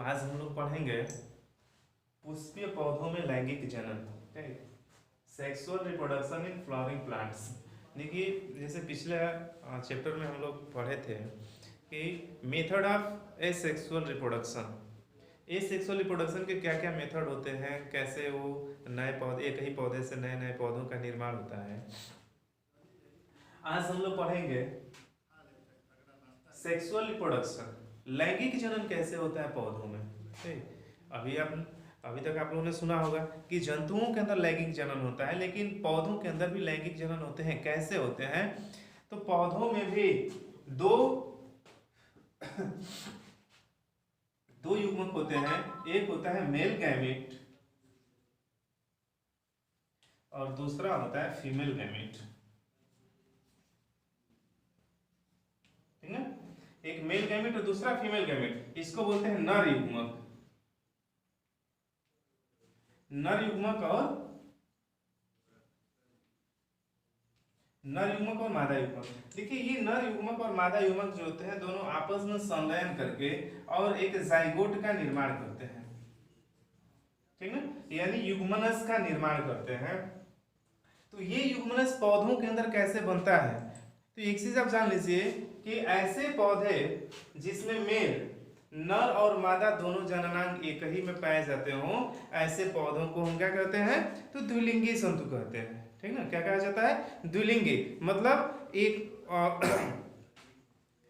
आज हम लोग पढ़ेंगे पुष्पीय पौधों में लैंगिक जनन, ठीक, sexual reproduction in flowering plants. देखिए, जैसे पिछले चैप्टर में हम लोग पढ़े थे कि method of A sexual reproduction, A sexual reproduction के क्या क्या मेथड होते हैं, कैसे वो नए पौधे, एक ही पौधे से नए नए पौधों का निर्माण होता है। आज हम लोग पढ़ेंगे सेक्सुअल रिप्रोडक्शन, लैंगिक जनन कैसे होता है पौधों में। ठीक, अभी तक आप लोगों ने सुना होगा कि जंतुओं के अंदर लैंगिक जनन होता है, लेकिन पौधों के अंदर भी लैंगिक जनन होते हैं। कैसे होते हैं? तो पौधों में भी दो दो युग्मक होते हैं। एक होता है मेल गैमेट और दूसरा होता है फीमेल गैमेट। ठीक है, एक मेल गैमेट और दूसरा फीमेल गैमेट, इसको बोलते हैं नर युग्मक। नर युग्मक और मादा युग्मक। देखिए, ये नर युग्मक और मादा युग्मक जो होते हैं, दोनों आपस में संलयन करके और एक जाइगोट का निर्माण करते हैं। ठीक है, यानी युग्मनस का निर्माण करते हैं। तो ये युग्मनस पौधों के अंदर कैसे बनता है? तो एक चीज आप जान लीजिए कि ऐसे पौधे जिसमें मेल, नर और मादा दोनों जननांग एक ही में पाए जाते हों, ऐसे पौधों को हम क्या कहते हैं? तो द्विलिंगी तंतु कहते हैं। ठीक ना, क्या कहा जाता है? द्विलिंगी। मतलब एक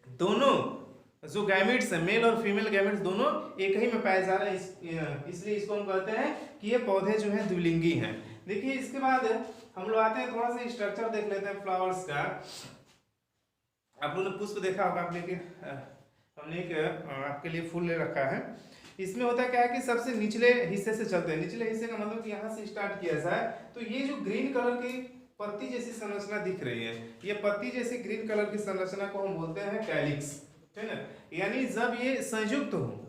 दोनों जो गैमेट्स हैं, मेल और फीमेल गैमेट्स दोनों एक ही में पाए जा रहे हैं, इसलिए इसको हम कहते हैं कि ये पौधे जो हैं द्विलिंगी हैं। देखिए, इसके बाद हम लोग आते हैं, थोड़ा सा स्ट्रक्चर देख लेते हैं फ्लावर्स का। आप लोगों ने पुष्प देखा होगा, हमने एक आपके लिए फूल ले रखा है। इसमें होता क्या है कि सबसे निचले हिस्से से चलते हैं। निचले हिस्से का मतलब कि यहाँ से स्टार्ट किया जाए तो ये जो ग्रीन कलर की पत्ती जैसी संरचना दिख रही है, ये पत्ती जैसी ग्रीन कलर की संरचना को हम बोलते हैं कैलिक्स। ठीक है, यानी जब ये संयुक्त हो,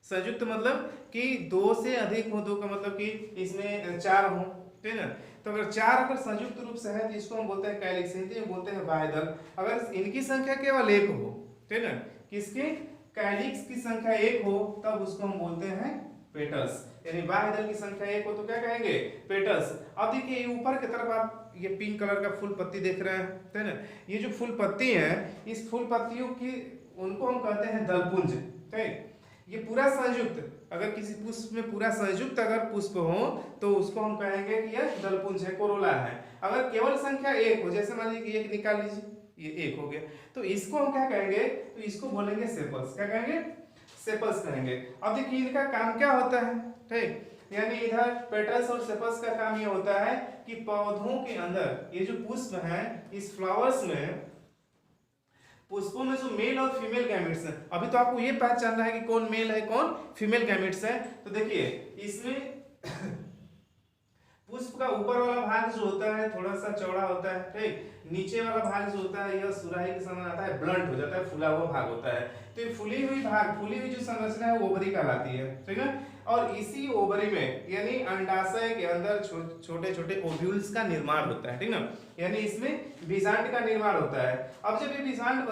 संयुक्त मतलब कि दो से अधिक हो, दो का मतलब कि इसमें चार हो, ठीक है। तो अगर चार अगर संयुक्त रूप से है तो इसको हम बोलते हैं कैलिक्स, हिंदी में बोलते हैं बाह्यदल। अगर इनकी संख्या केवल एक हो, ठीक है, किसके? कैलिक्स की संख्या एक हो, तब उसको हम बोलते हैं पेटल्स। यानी बाह्यदल की संख्या एक हो तो क्या कहेंगे? पेटल्स। अब देखिए, ये ऊपर की तरफ आप ये पिंक कलर का फूल पत्ती देख रहे हैं, ठीक है ना। ये जो फूल पत्ती है, इस फूल पत्तियों की उनको हम कहते हैं दलपुंज। ठीक, ये पूरा संयुक्त, अगर किसी पुष्प में पूरा संयुक्त अगर पुष्प हो तो उसको हम कहेंगे कि यह दलपुंज है, कोरोला है। अगर केवल संख्या एक हो, जैसे मान लीजिए एक निकाल लीजिए, ये एक हो गया, तो इसको हम क्या कहेंगे? तो इसको बोलेंगे सेपल्स। क्या कहेंगे? सेपल्स कहेंगे। अब देखिए, इनका काम क्या होता है? ठीक, यानी इधर पेटल्स और सेपल्स का काम ये होता है कि पौधों के अंदर ये जो पुष्प हैं, इस फ्लावर्स में, पुष्पों में जो मेल और फीमेल गैमेट्स हैं, अभी तो आपको ये पहचानना है कि कौन मेल है कौन फीमेल गैमेट्स है। तो देखिए, इसमें पुष्प का ऊपर वाला भाग जो होता है थोड़ा सा चौड़ा होता है, ठीक। नीचे वाला भाग जो होता है यह सुराही के समान आता है, ब्लंट हो जाता है, फूला हुआ भाग होता है। तो ये फूली हुई जो संरचना है वो ओवरी कहलाती है, ठीक है। और इसी ओवरी में यानी अंडाशय के अंदर छोटे छोटे ओव्यूल्स का निर्माण होता है, ठीक ना। यानी इसमें बीजांड का निर्माण होता है। अब जब ये बीजांड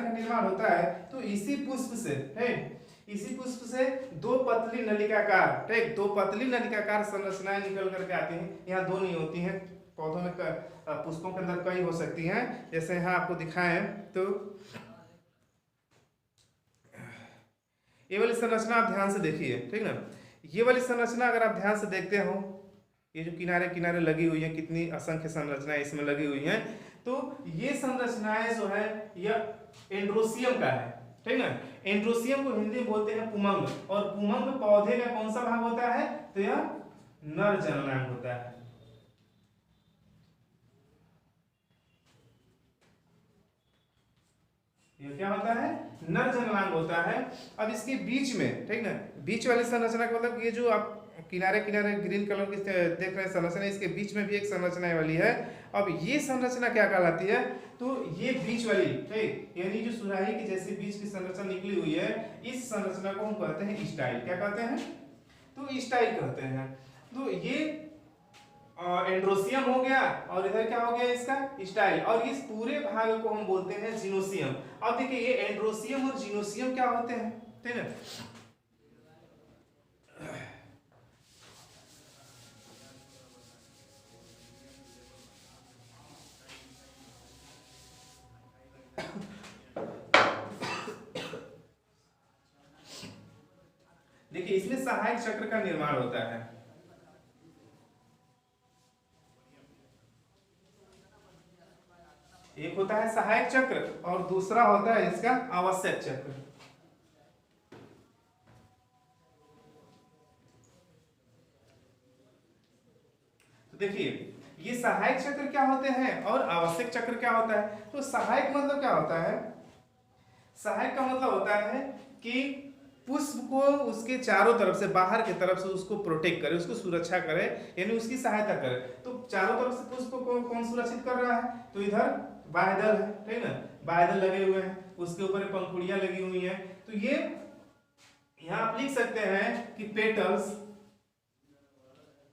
का निर्माण होता है तो इसी पुष्प से, है, इसी पुष्प से दो पतली नलिकाकार, ठीक, दो पतली नलिकाकार संरचनाएं निकल करके आती हैं। यहाँ दो नहीं होती हैं, पौधों में पुष्पों के अंदर कई हो सकती हैं। जैसे यहाँ आपको दिखाएं तो ये वाली संरचना आप ध्यान से देखिए, ठीक ना। ये वाली संरचना अगर आप ध्यान से देखते हो, ये जो किनारे किनारे लगी हुई है, कितनी असंख्य संरचनाएं इसमें लगी हुई हैं, तो ये संरचनाएं जो है यह एंड्रोसियम का है, ठीक ना। एंड्रोसियम को हिंदी में बोलते हैं पुमंग, और पुमंग पौधे का कौन सा भाग होता है? तो यह नर जननांग होता है। ये क्या होता है? नर जननांग होता है। अब इसके बीच में, ठीक ना, बीच वाली संरचना का मतलब ये जो आप किनारे किनारे ग्रीन कलर की देख रहे हैं संरचना, इसके बीच में भी एक संरचना वाली है। अब ये संरचना क्या कहलाती है? तो ये बीच वाली, ठीक, यानी जो सुराही की जैसी बीच की संरचना निकली हुई है, इस संरचना को हम कहते हैं स्टाइल। क्या कहते हैं? तो स्टाइल कहते हैं। तो ये एंड्रोसियम हो गया और इधर क्या हो गया? इसका स्टाइल। और इस पूरे भाग को हम बोलते हैं जिनोसियम। अब देखिए, ये एंड्रोसियम और जिनोसियम क्या होते हैं, ठीक है। देखिए इसमें सहायक चक्र का निर्माण होता है। एक होता है सहायक चक्र और दूसरा होता है इसका आवश्यक चक्र। तो देखिए ये सहायक चक्र क्या होते हैं और आवश्यक चक्र क्या होता है। तो सहायक मतलब क्या होता है, सहायक का मतलब होता है कि पुष्प को उसके चारों तरफ से, बाहर की तरफ से उसको प्रोटेक्ट करे, उसको सुरक्षा करे, यानी उसकी सहायता करे। तो चारों तरफ से पुष्प को कौन सुरक्षित कर रहा है, तो इधर बाह्यदल है, ठीक ना, बाह्यदल लगे हुए हैं, उसके ऊपर पंखुड़ियां लगी हुई हैं। तो ये यहां आप लिख सकते हैं कि पेटल्स,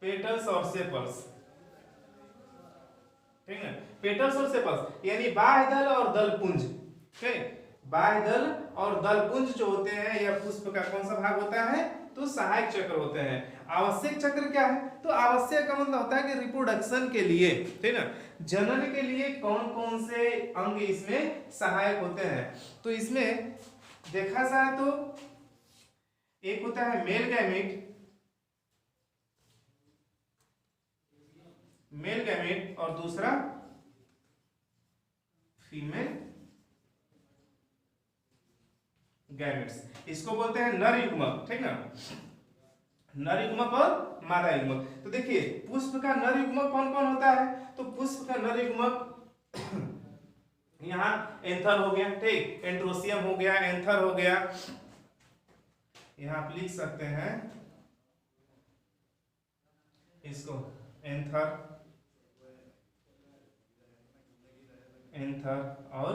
पेटल्स और सेपल्स, ठीक है, पेटल्स और सेपल्स यानी बाह्यदल और दलपुंज, ठीक। बाह्यदल और दलपुंज जो होते हैं यह पुष्प का कौन सा भाग होता है, तो सहायक चक्र होते हैं। आवश्यक चक्र क्या है, तो आवश्यक का मतलब होता है कि रिप्रोडक्शन के लिए, ठीक ना, जनन के लिए कौन कौन से अंग इसमें सहायक होते हैं। तो इसमें देखा जाए तो एक होता है मेल गैमेट, मेल गैमेट और दूसरा फीमेल गैमेट्स। इसको बोलते हैं नर युग्मक, ठीक ना, नर युग्मक और मादा युग्मक। तो देखिए पुष्प का नर युग्मक कौन कौन होता है, तो पुष्प का नर युग्मक यहाँ एंथर हो गया, ठीक, एंड्रोसियम हो गया, एंथर हो गया, यहाँ आप लिख सकते हैं इसको एंथर, एंथर और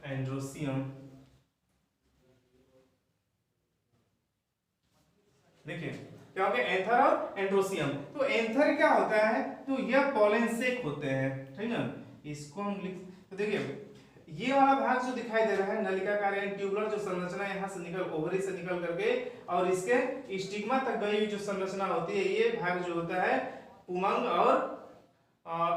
एंड्रोसियम। देखिए क्या हो गया, एंथर और एंड्रोसियम। तो एंथर क्या होता है, तो यह पॉलन सेक होते हैं, ठीक ना, इसको हम लिख, तो देखिए ये वाला भाग जो दिखाई दे रहा है नलिकाकार यानी ट्यूबुलर जो संरचना यहाँ से निकल, ओवरी से निकल करके और इसके स्टिग्मा तक गई हुई जो संरचना होती है, ये भाग जो होता है पुमंग और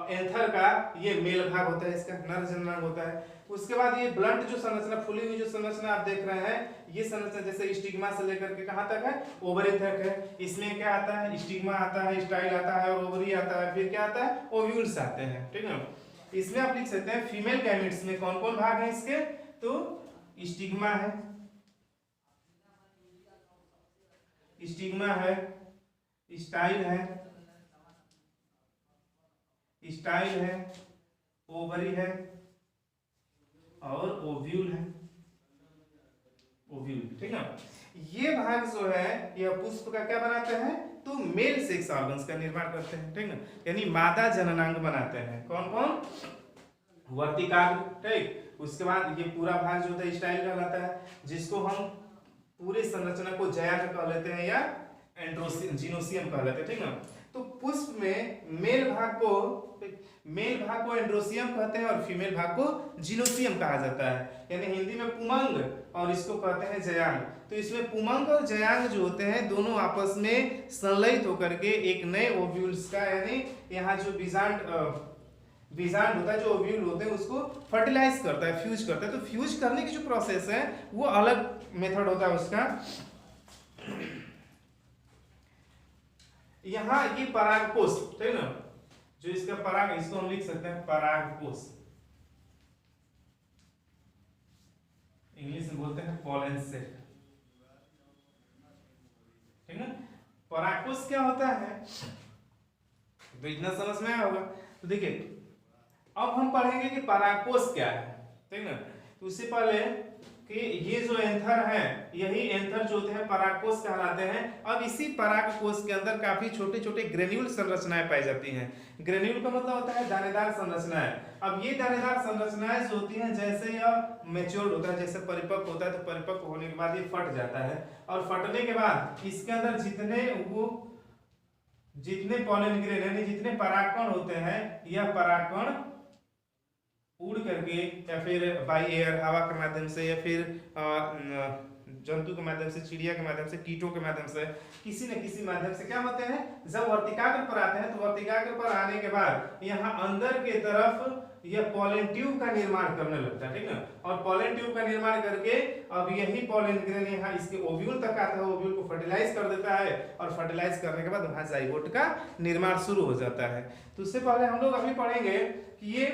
एंथर का ये मेल भाग होता है, इसका नर जननांग होता है। उसके बाद ये ब्लंट जो संरचना, फुली हुई जो संरचना आप देख रहे हैं, ये संरचना जैसे स्टिग्मा से लेकर के कहां तक है, ओवरी तक है। इसमें क्या आता है, स्टिग्मा आता है, स्टाइल आता है और ओवरी आता है, फिर क्या आता है, ओव्यूल्स आते हैं, ठीक है। इसमें आप लिख सकते हैं फीमेल गैमेट्स में कौन कौन भाग है इसके, तो स्टिग्मा है, स्टिग्मा है, स्टाइल है, स्टाइल है, ओवरी है और ओव्यूल है, ओव्यूल, ठीक है। ये भाग जो है यह पुष्प का क्या बनाते हैं, तो मेल सेक्स ऑर्गन्स का निर्माण करते हैं, ठीक है, यानी मादा जननांग बनाते हैं। कौन कौन, वर्तिकाग्र, ठीक। उसके बाद ये पूरा भाग जो होता है स्टाइल कहलाता है, जिसको हम पूरे संरचना को जयांग कह लेते हैं या एंड्रोसियम, जिनोसियम कह लेते हैं, ठीक ना। तो पुष्प में मेल भाग को एंड्रोसियम कहते हैं और फीमेल भाग को जिनोसियम कहा जाता है, यानी हिंदी में पुमंग और इसको कहते हैं जयांग। तो इसमें पुमंग और जयांग जो होते हैं दोनों आपस में संलयित होकर के एक नए ओव्यूल्स का, यानी यहाँ जो बीजांड होता है, जो ओव्यूल होते हैं उसको फर्टिलाइज करता है, फ्यूज करता है। तो फ्यूज करने की जो प्रोसेस है वो अलग मेथड होता है उसका। यहाँ ये परागकोश, ठीक ना, जो इसका पराग, इसको हम लिख सकते हैं परागकोश, इंग्लिश में बोलते हैं पॉलन सेक, ठीक ना। परागकोश क्या होता है, तो इतना समझ में आया होगा। तो देखिए अब हम पढ़ेंगे कि परागकोश क्या है, ठीक ना। तो उससे पहले कि ये जो एंथर है, यही एंथर जो होते हैं परागकोश कहलाते हैं। अब इसी परागकोश के अंदर काफी छोटे छोटे ग्रेन्यूल संरचनाएं पाई जाती हैं। ग्रेन्यूल का मतलब होता है दानेदार संरचनाएं। अब ये दानेदार संरचनाएं जो होती हैं, जैसे यह मैच्योर्ड होता है, जैसे परिपक्व होता है, तो परिपक्व होने के बाद ये फट जाता है और फटने के बाद इसके अंदर जितने पॉलन ग्रेन यानी जितने परागकण होते हैं, यह परागकण उड़ करके या फिर बाई एयर, हवा के माध्यम से या फिर जंतु के माध्यम से, चिड़िया के माध्यम से, कीटों के माध्यम से, किसी न किसी माध्यम से क्या होते हैं, जब वर्तिकाग्र पर आते हैं तो वर्तिकाग्र पर आने के बाद यहाँ अंदर के तरफ यह पॉलन ट्यूब का निर्माण करने लगता है, ठीक ना। और पॉलन ट्यूब का निर्माण करके अब यही पॉलन ग्रेन यहाँ इसके ओव्यूल तक आता है, ओव्यूल को फर्टिलाइज कर देता है और फर्टिलाइज करने के बाद वहां जाइगोट का निर्माण शुरू हो जाता है। तो उससे पहले हम लोग अभी पढ़ेंगे कि ये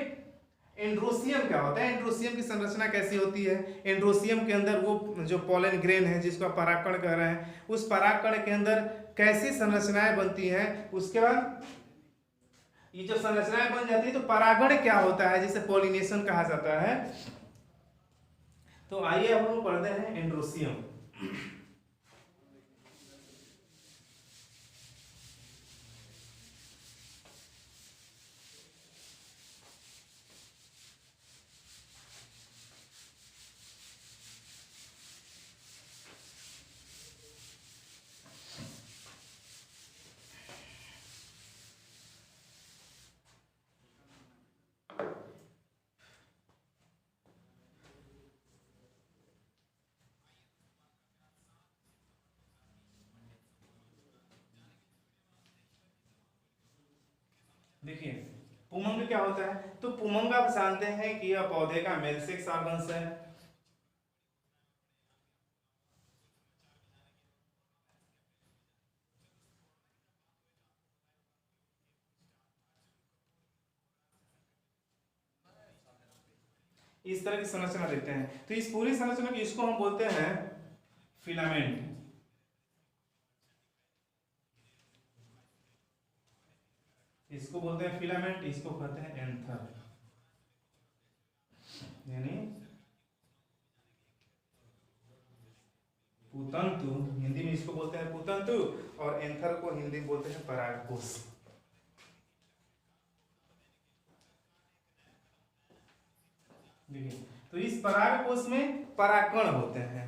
एंड्रोसियम क्या होता है, एंड्रोसियम की संरचना कैसी होती है। एंड्रोसियम के अंदर वो जो पॉलन ग्रेन है जिसको आप परागकण कह रहे हैं, उस परागकण के अंदर कैसी संरचनाएं बनती हैं, उसके बाद ये जो संरचनाएं बन जाती है तो परागण क्या होता है जिसे पॉलिनेशन कहा जाता है। तो आइए अब हम पढ़ते हैं एंड्रोसियम। देखिए पुमंग क्या होता है, तो पुमंग आप जानते हैं कि यह पौधे का मेल सेक्स ऑर्गन्स है। इस तरह की संरचना देते हैं। तो इस पूरी संरचना की इसको हम बोलते हैं फिलामेंट। इसको बोलते हैं फिलामेंट, इसको कहते हैं एंथर, यानी पुतंतु, हिंदी में इसको बोलते हैं पुतंतु, और एंथर को हिंदी में बोलते हैं परागकोश। देखिए तो इस परागकोश में परागकण होते हैं।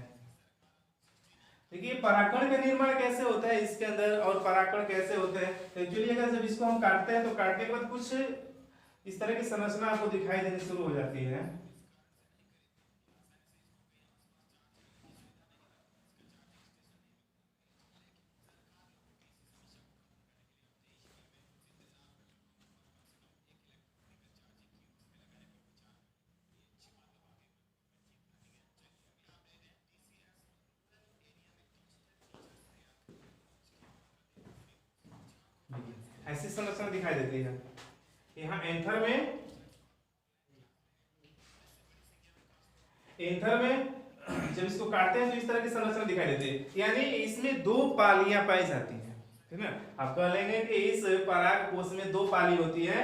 देखिए परागकण का निर्माण कैसे होता है इसके अंदर, और परागकण कैसे होते हैं। तो एक्चुअली अगर जब इसको हम काटते हैं तो काटने के बाद कुछ इस तरह की संरचना आपको दिखाई देनी शुरू हो जाती है। ऐसी संरचना दिखाई देती है। यहाँ एंथर में जब इसको काटते हैं तो इस तरह की संरचना दिखाई देती है, यानी इसमें दो पालियां पाई जाती हैं, ठीक ना। आप कह लेंगे कि इस परागकोश में दो पाली होती है,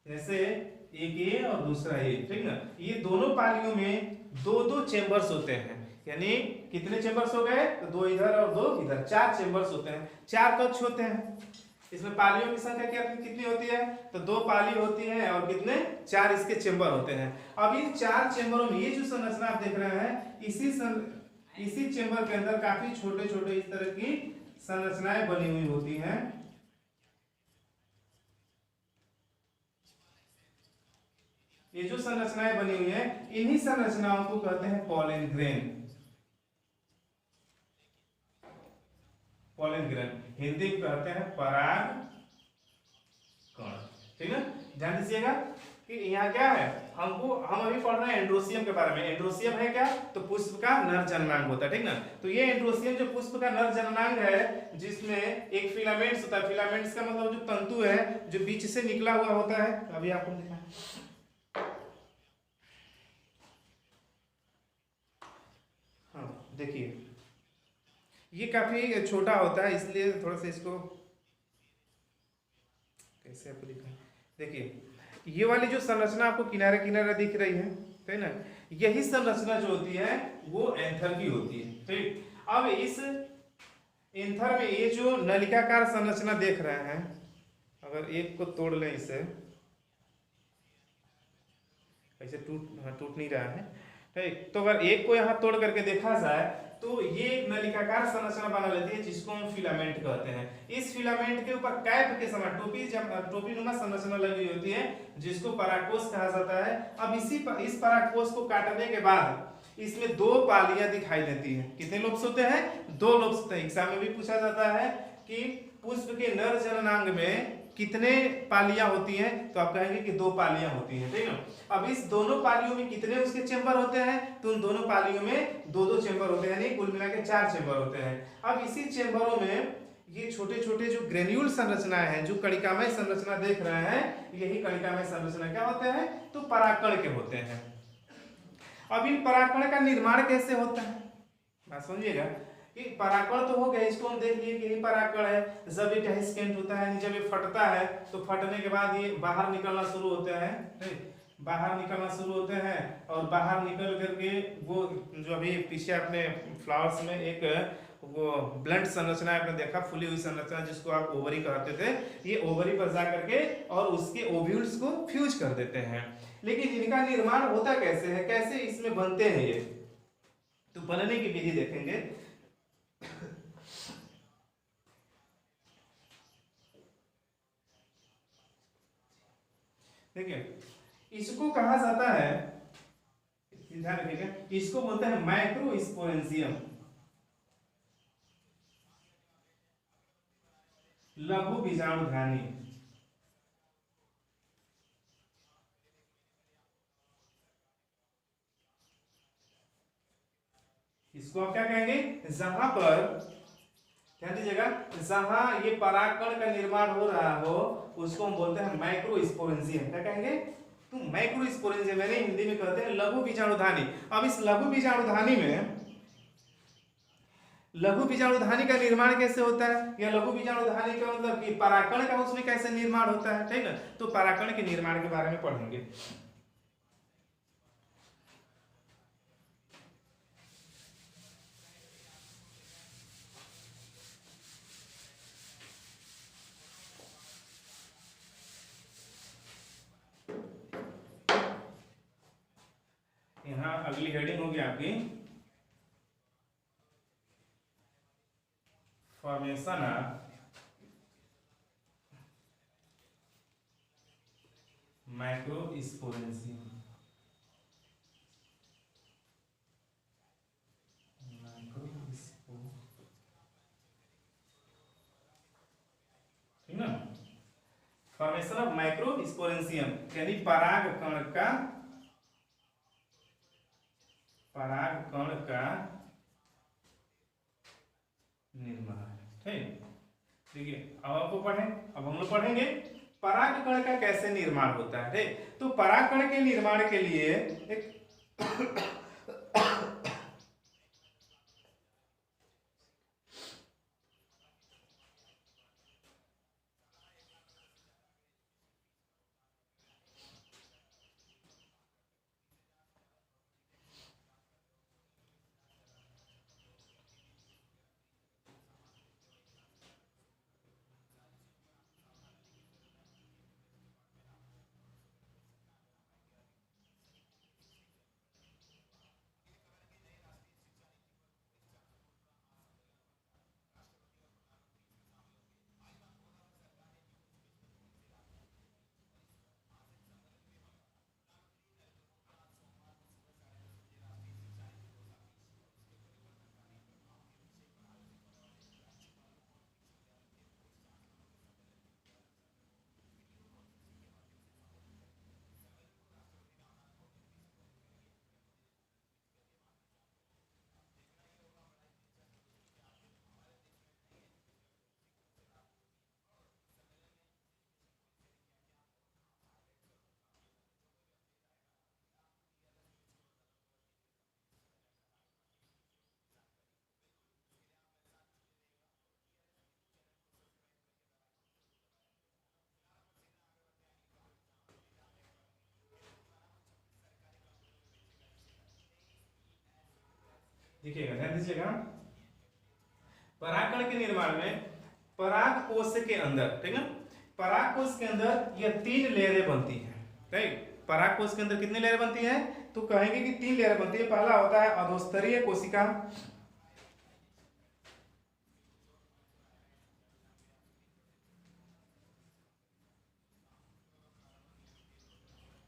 जैसे एक ये और दूसरा ये, ठीक ना। ये दोनों पालियों में दो दो चेंबर्स होते हैं, यानी कितने चेंबर्स हो गए, तो दो इधर और दो इधर, चार चेंबर्स होते हैं, चार कक्ष होते हैं। इसमें पालियों की संख्या क्या कितनी होती है, तो दो पाली होती है और कितने, चार इसके चेंबर होते हैं। अब इन चार चेंबरों में ये जो संरचना आप देख रहे हैं, इसी चेंबर के अंदर काफी छोटे छोटे इस तरह की संरचनाएं बनी हुई होती हैं। ये जो संरचनाएं बनी हुई है, इन्हीं संरचनाओं को कहते हैं pollen grain. Pollen grain Hindi में कहते हैं पराग कण, ठीक है। ध्यान दीजिएगा कि यहाँ क्या है, हम अभी पढ़ रहे हैं एंड्रोसियम के बारे में। एंड्रोसियम है क्या, तो पुष्प का नर जननांग होता है, ठीक ना। तो ये एंड्रोसियम जो पुष्प का नर जननांग है, जिसमें एक फिलामेंट्स होता है। फिलामेंट्स का मतलब जो तंतु है जो बीच से निकला हुआ होता है। अभी आपको दिखाएं, हाँ देखिए ये काफी छोटा होता है, इसलिए थोड़ा सा इसको कैसे आपको दिखाएं। देखिए ये वाली जो संरचना आपको किनारे किनारे दिख रही है ना, यही संरचना जो होती है वो एंथर की होती है, ठीक। अब इस एंथर में ये जो नलिकाकार संरचना देख रहे हैं, अगर एक को तोड़ लें, इसे ऐसे टूट नहीं रहा है, ठीक। तो अगर एक को यहाँ तोड़ करके देखा जाए तो ये एक नलिकाकार संरचना बना लेती है, जिसको हम फिलामेंट कहते हैं। इस फिलामेंट के ऊपर कैप के समान टोपी नुमा संरचना लगी होती है, जिसको परागकोश कहा जाता है। अब इस परागकोश को काटने के बाद इसमें दो पालियां दिखाई देती हैं। कितने लोब्स होते हैं, दो लोब्स होते हैं। एग्जाम में भी पूछा जाता है कि पुष्प के नर जननांग में कितने पालियां होती हैं, तो आप कहेंगे कि 2 पालियां होती हैं, ठीक है। अब इस दोनों पालियों में कितने उसके चेंबर होते हैं, तो उन दोनों पालियों में 2-2 चेंबर होते हैं, यानी कुल मिला के 4 चेंबर होते हैं। अब इसी चेंबरों में ये छोटे छोटे जो ग्रेन्यूल संरचनाएं हैं, जो कणिकामय संरचना देख रहे हैं, यही कणिकामय संरचना क्या होते हैं, तो परागकण के होते हैं। अब इन परागकण का निर्माण कैसे होता है, बात समझिएगा कि परागकण तो हो गया, इसको हम देख लिए कि यही परागकण है। जब ये डेस्केंट होता है, जब ये फटता है, तो फटने के बाद ये बाहर निकलना शुरू होते हैं, बाहर निकलना शुरू होते हैं, और बाहर निकल करके वो जो अभी पीछे अपने फ्लावर्स में एक वो ब्लंट संरचना आपने देखा, फुली हुई संरचना, जिसको आप ओवरी कहते थे, ये ओवरी पर जा करके और उसके ओव्यूल्स को फ्यूज कर देते हैं। लेकिन इनका निर्माण होता कैसे है, कैसे इसमें बनते हैं ये, तो बनने की विधि देखेंगे। देखिए इसको कहा जाता है, ध्यान रखिएगा, इसको बोलते हैं माइक्रोस्पोरेंजियम, लघु बीजाणुधानी। इसको आप क्या कहेंगे, जहां पर, ध्यान दीजिएगा, जहां ये परागकण का निर्माण हो रहा हो उसको हम बोलते हैं माइक्रोस्पोरेंजियम। क्या कहेंगे, तो माइक्रोस्पोरेंजियम, यानी हिंदी में कहते हैं लघु बीजाणुधानी। अब इस लघु बीजाणुधानी में, लघु बीजाणुधानी का निर्माण कैसे होता है, या लघु बीजाणुधानी का मतलब कि परागकण का उसमें कैसे निर्माण होता है, ठीक है। तो परागकण के निर्माण के बारे में पढ़ेंगे। यहाँ अगली हेडिंग होगी आपकी फॉर्मेशन ऑफ माइक्रोस्पोरेंजियम। ठीक ना, फॉर्मेशन ऑफ माइक्रोस्पोरेंजियम यानी परागकण का निर्माण, ठीक। देखिए अब आपको अब हम लोग पढ़ेंगे परागकण का कैसे निर्माण होता है, ठीक। तो परागकण के निर्माण के लिए एक देखिएगा, ध्यान दीजिएगा, परागकण के निर्माण में पराग कोश के अंदर, ठीक है, पराग कोश के अंदर ये 3 लेयरें बनती हैं, ठीक। पराग कोश के अंदर कितनी लेयर बनती हैं, तो कहेंगे कि 3 लेयर बनती है। पहला होता है अधोस्तरीय कोशिका,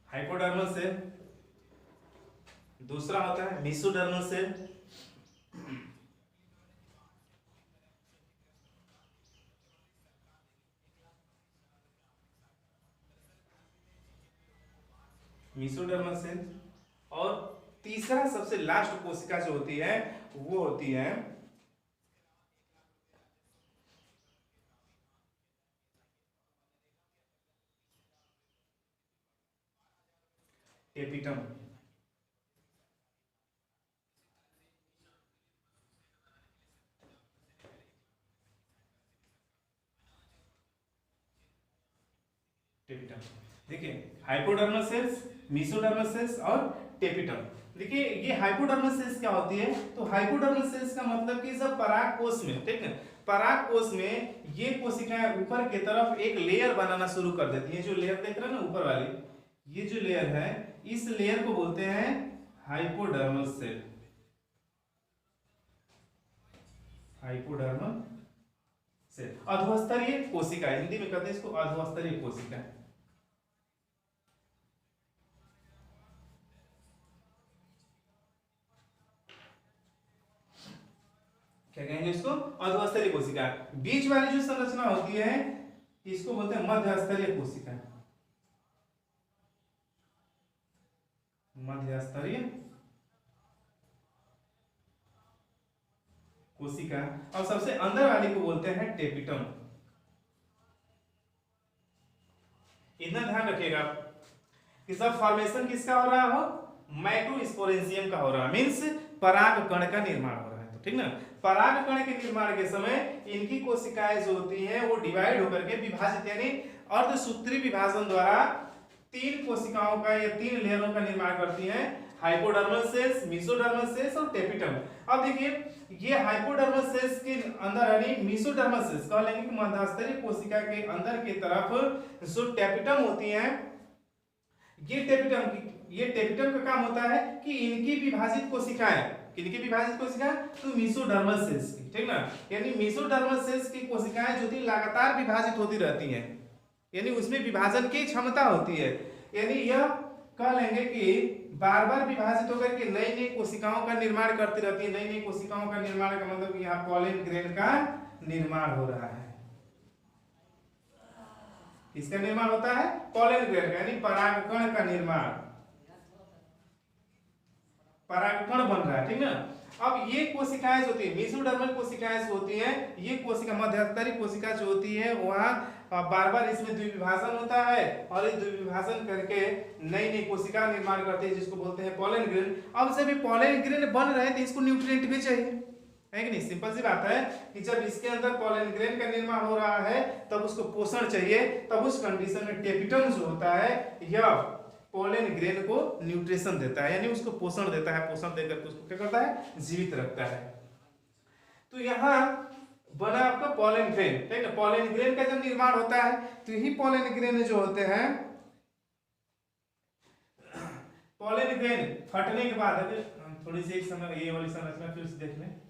हाइपोडर्मल सेल, दूसरा होता है मेसोडर्मल सेल, मेसोडर्मल सेल। और तीसरा सबसे लास्ट कोशिका जो होती है वो होती है टेपिटम। टेपिटम देखिए, हाइपोडर्मल सेल्स, मेसोडर्मल सेल्स और टेपिटम। देखिए ये हाइपोडर्मल सेल्स क्या होती है, तो हाइपोडर्मल सेल्स का मतलब कि सब पराग कोश में, ठीक है, पराग कोश में ये कोशिकाएं ऊपर की तरफ एक लेयर बनाना शुरू कर देती हैं। जो लेयर देख रहे हैं ना ऊपर वाली, ये जो लेयर है इस लेयर को बोलते हैं हाइपोडर्मल सेल। हाइपोडर्मल सेल अधोस्तरीय कोशिका, हिंदी में कहते हैं इसको अधोस्तरीय कोशिका। क्या कहेंगे इसको, अधोस्तरीय कोशिका। बीच वाली जो संरचना होती है इसको बोलते हैं मध्यस्तरीय कोशिका। मध्यस्तरीय कोशिका। और सबसे अंदर वाली को बोलते हैं टेपिटम। इतना ध्यान रखिएगा कि सब फॉर्मेशन किसका हो रहा हो, माइक्रोस्पोरेंजियम का हो रहा है, मींस पराग कण का निर्माण हो रहा है। तो ठीक ना, पराग कण के निर्माण के समय इनकी कोशिकाएं जो होती हैं वो डिवाइड होकर के विभाजित यानी अर्धसूत्री विभाजन द्वारा तीन कोशिकाओं का या तीन लेयरों का निर्माण करती हैं, हाइपोडर्मल सेल्स, मेसोडर्मल सेल्स और टेपिटम। अब देखिए ये हाइपोडर्मल सेल्स के अंदर यानी मेसोडर्मल सेल्स कह लेंगे कि मध्यस्तरीय कोशिका के अंदर की तरफ जो टेपिटम होती हैं, ये टेपिटम का काम होता है कि इनकी विभाजित कोशिकाएं, किनकी विभाजित कोशिकाएं, तो मेसोडर्मल सेल्स की, ठीक ना, यानी मेसोडर्मल सेल्स की कोशिकाएं जो थी लगातार विभाजित होती रहती हैं, यानी उसमें विभाजन की क्षमता होती है। यानी यह कह लेंगे कि बार बार विभाजित होकर के नई नई कोशिकाओं का निर्माण करती रहती है। नई नई कोशिकाओं का निर्माण का मतलब यहाँ पॉलन ग्रेन का निर्माण हो रहा है। इसका निर्माण होता है पॉलन ग्रेन का, यानी परागकण का निर्माण, परागकण बन रहा है, ठीक ना। अब ये कोशिकाएं जो होती है, मेसोडर्मल कोशिकाएं जो होती हैं, ये कोशिका मध्यस्तरीय कोशिका जो होती है वहां बार बार इसमें द्विविभाजन होता है और इस द्विविभाजन करके नई नई कोशिका निर्माण करती है जिसको बोलते हैं पॉलन ग्रेन। अब जब ये पॉलन ग्रेन बन रहे हैं तो इसको न्यूट्रिएंट भी चाहिए, है कि नहीं। सिंपल सी बात है कि जब इसके अंदर पॉलन ग्रेन का निर्माण हो रहा है तब उसको पोषण चाहिए, तब उस कंडीशन में टेपिटम जो होता है यह पॉलन ग्रेन को न्यूट्रिशन देता है, यानी उसको पोषण देता है, पोषण देकर के उसको क्या करता है, जीवित रखता है। तो यहाँ बना आपका पॉलन ग्रेन, ठीक है। पॉलन ग्रेन का जब निर्माण होता है तो यही पॉलन ग्रेन जो होते हैं, पॉलन ग्रेन फटने के बाद थोड़ी सी एक समय ये वाली संरचना फिर से देख लें।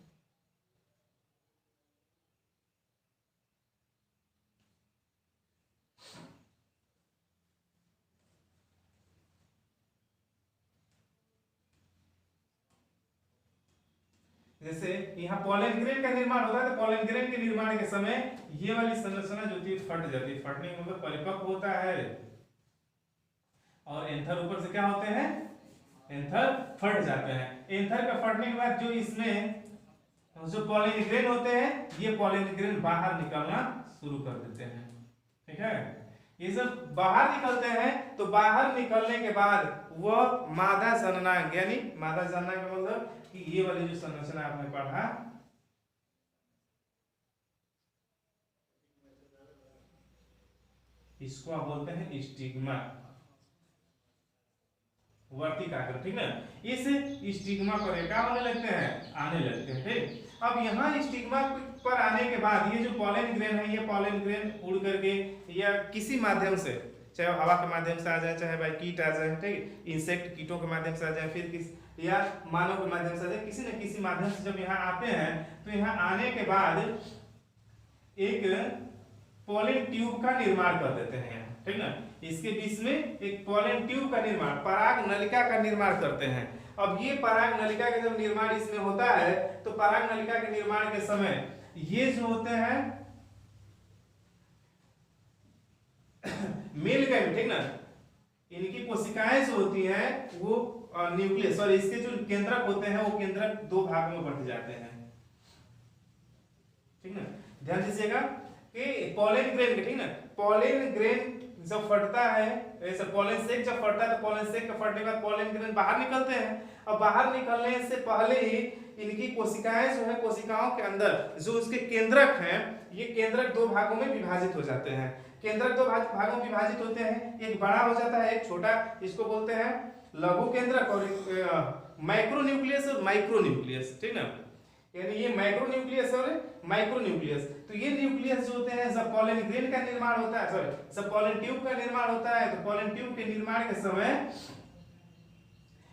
जैसे यहाँ पॉलन ग्रेन का निर्माण होता है तो पॉलन ग्रेन के निर्माण के समय ये वाली संरचना जो थी फट जाती है। फटने का मतलब परिपक्व होता है और एंथर ऊपर से क्या होते हैं, एंथर फट जाते हैं। एंथर का फटने के बाद जो इसमें जो पॉलन ग्रेन होते हैं ये पॉलन ग्रेन बाहर निकलना शुरू कर देते हैं, ठीक है। ये जब बाहर निकलते हैं तो बाहर निकलने के बाद वह मादा जननांग, यानी मादा जननांग का मतलब कि ये वाली जो संरचना आपने पढ़ा, इसको आप बोलते हैं स्टिग्मा, वर्तिकाग्र, ठीक है। इस स्टिग्मा पर क्या होने लगते हैं, आने लगते हैं, ठीक। अब यहाँ स्टिग्मा पर आने के बाद ये जो पॉलन ग्रेन है, ये पॉलन ग्रेन उड़ करके या किसी माध्यम से, चाहे हवा के माध्यम से आ जाए, चाहे भाई कीट आ जाए, ठीक, इंसेक्ट कीटों के माध्यम से आ जाए, फिर किस या मानव के माध्यम से आ जाए, किसी न किसी माध्यम से जब यहाँ आते हैं तो यहाँ आने के बाद एक पॉलन ट्यूब का निर्माण कर देते हैं, ठीक ना। इसके बीच में एक पॉलन ट्यूब का निर्माण, पराग नलिका का निर्माण करते हैं। अब ये पराग नलिका का जब निर्माण इसमें होता है तो पराग नलिका के निर्माण के समय ये जो होते हैं मेल गैमेट, ठीक ना, इनकी कोशिकाएं जो होती हैं वो न्यूक्लियस, और इसके जो केंद्रक होते हैं वो केंद्रक दो भागों में बंट जाते हैं, ठीक ना। ध्यान दीजिएगा कि पॉलन ग्रेन, ठीक ना, पॉलन ग्रेन जब फटता है, ऐसे पॉलन सेक जब फटता है तो पॉलन सेक के फटने के बाद पॉलन ग्रेन बाहर निकलते हैं, और बाहर निकलने से पहले ही इनकी कोशिकाएं जो है, कोशिकाओं के अंदर जो उसके केंद्रक हैं, ये केंद्रक दो भागों में विभाजित हो जाते हैं। केंद्रक दो भागों में विभाजित होते हैं, एक बड़ा हो जाता है, एक छोटा, इसको बोलते हैं लघु केंद्रक, और माइक्रो न्यूक्लियस और माइक्रो न्यूक्लियस, ठीक ना। यानी ये माइक्रो न्यूक्लियस और माइक्रो न्यूक्लियस। तो ये न्यूक्लियस जो होते हैं, जब पॉलन ग्रेन का निर्माण होता है, सॉरी जब पॉलन ट्यूब का निर्माण होता है, तो पॉलन ट्यूब के निर्माण के समय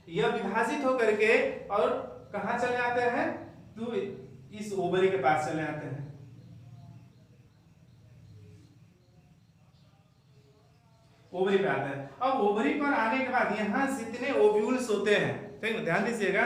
यह विभाजित होकर के और कहां चले आते हैं, तो इस ओवरी के पास चले आते हैं। ओवरी पे आते हैं। अब ओवरी पर आने के बाद यहाँ जितने ओव्यूल्स होते हैं, ठीक है, ध्यान दीजिएगा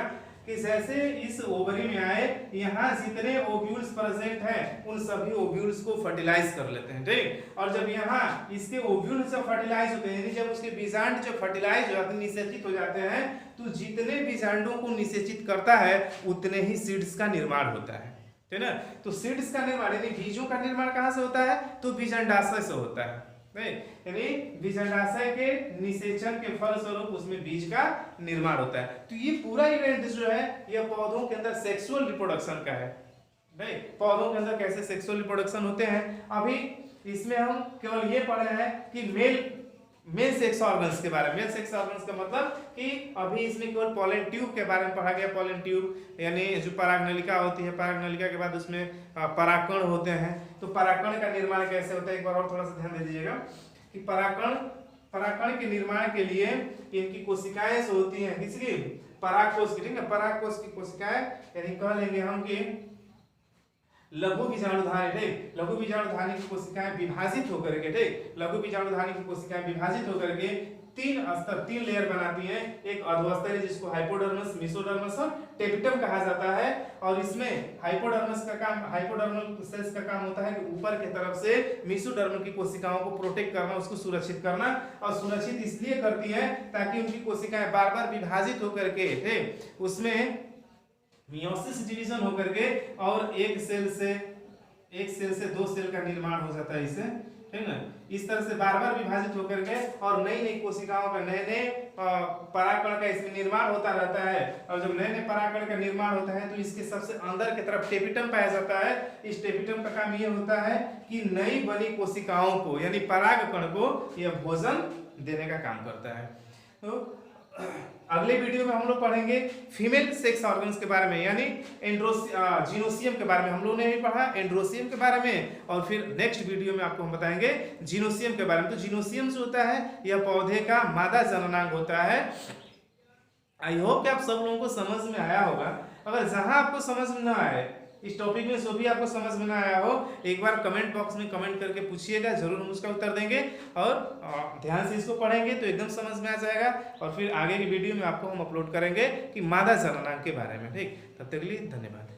कि जैसे इस ओवरी में आए, यहाँ जितने ओव्यूल्स प्रेजेंट हैं उन सभी ओव्यूल्स को फर्टिलाइज कर लेते हैं, ठीक। और जब यहाँ इसके ओव्यूल्स जब फर्टिलाइज होते हैं, यानी जब उसके बीजांड जब फर्टिलाइज हो जाते हैं, निषेचित हो जाते हैं, तो जितने बीजांडों को निषेचित करता है उतने ही सीड्स का निर्माण होता है, ठीक ना। तो सीड्स का निर्माण यानी बीजों का निर्माण कहाँ से होता है, तो बीजांडाशय से होता है, यानी बीजांडाशय के निषेचन के फलस्वरूप उसमें बीज का निर्माण होता है। तो ये पूरा इवेंट जो है यह पौधों के अंदर सेक्सुअल रिप्रोडक्शन का है, भाई पौधों के अंदर कैसे सेक्सुअल रिप्रोडक्शन होते हैं। अभी इसमें हम केवल ये पढ़े हैं कि मेल सेक्स ऑर्गन्स के बारे में। मेल सेक्स ऑर्गन्स का मतलब कि अभी इसमें केवल पॉलन ट्यूब के बारे में पढ़ा गया। पॉलन ट्यूब यानी जो परागनलिका होती है, परागनलिका के बाद उसमें परागकण होते हैं। तो परागकण का निर्माण कैसे होता है, एक बार और थोड़ा सा ध्यान दे दीजिएगा कि परागकण के निर्माण के लिए इनकी कोशिकाएं जो होती हैं, किसकी, परागकोश की, ठीक है, परागकोश की कोशिकाएं, यानी कह लेंगे हम कि लघु बीजाणुधानी, ठीक, लघु बीजाणुधानी की कोशिकाएं विभाजित होकर के, ठीक, लघु बीजाणुधानी की कोशिकाएं विभाजित होकर के तीन लेयर बनाती हैं। एक अधोस्तरीय जिसको हाइपोडर्मस, मेसोडर्मस और टेपिटम कहा जाता है। और इसमें हाइपोडर्मल सेल्स का काम होता है कि ऊपर की तरफ से मेसोडर्मल की कोशिकाओं को प्रोटेक्ट करना, उसको सुरक्षित करना। और सुरक्षित इसलिए करती है ताकि उनकी कोशिकाएं बार बार विभाजित होकर के, ठीक, उसमें मियोसिस डिवीजन होकर के और एक सेल से दो सेल का निर्माण हो जाता है इससे, ठीक ना। इस तरह से बार बार विभाजित होकर के और नई नई कोशिकाओं का, नए नए परागकण का इसमें निर्माण होता रहता है। और जब नए नए परागकण का निर्माण होता है तो इसके सबसे अंदर की तरफ टेपिटम पाया जाता है। इस टेपिटम का काम ये होता है कि नई बनी कोशिकाओं को यानी परागकण को यह भोजन देने का काम करता है। तो अगले वीडियो में हम लोग पढ़ेंगे फीमेल सेक्स ऑर्गन्स के बारे में, यानी जीनोसियम के बारे में। हम लोगों ने भी पढ़ा एंड्रोसियम के बारे में, और फिर नेक्स्ट वीडियो में आपको हम बताएंगे जीनोसियम के बारे में। तो जीनोसियम जो होता है यह पौधे का मादा जननांग होता है। आई होप कि आप सब लोगों को समझ में आया होगा। अगर जहां आपको समझ में ना आए, इस टॉपिक में जो भी आपको समझ में ना आया हो, एक बार कमेंट बॉक्स में कमेंट करके पूछिएगा, जरूर हम उसका उत्तर देंगे। और ध्यान से इसको पढ़ेंगे तो एकदम समझ में आ जाएगा। और फिर आगे की वीडियो में आपको हम अपलोड करेंगे कि मादा जननांग के बारे में, ठीक। तब तक के लिए धन्यवाद।